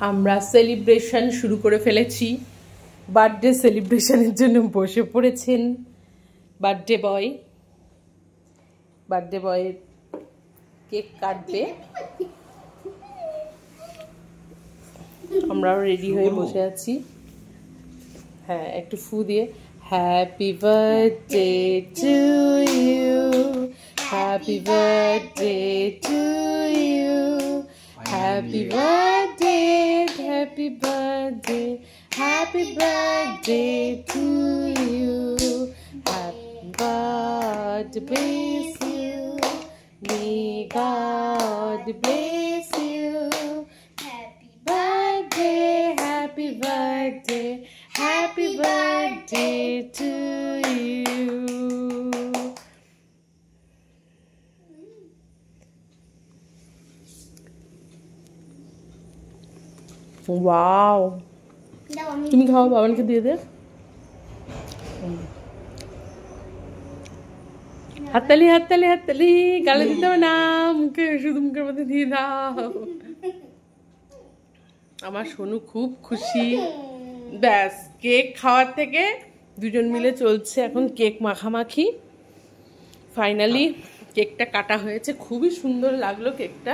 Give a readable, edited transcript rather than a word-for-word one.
আমরা সেলিব্রেশন শুরু করে ফেলেছি। বার্থডে সেলিব্রেশনের জন্য বসে পড়েছেন birthday boy. Birthday boy cake কাটবে, আমরাও রেডি হয়ে বসে আছি। হ্যাঁ, একটু ফু দিয়ে happy birthday to you, happy birthday to you, happy birthday, happy birthday, happy birthday to you, happy God bless you, may God bless you, happy birthday, happy birthday, happy birthday to you. Wow, তুমি খাও, বাবানকে দিয়ে দে। হাততালি হাততালি হাততালি, গালে দিতে হবে না, মুখে শুধু মুখের মধ্যে দিয়ে দাও। আমার সোনু খুব খুশি। ব্যাস, কেক খাওয়ার থেকে দুজন মিলে চলছে এখন কেক মাখামাখি। ফাইনালি কেকটা কাটা হয়েছে, খুবই সুন্দর লাগলো কেকটা।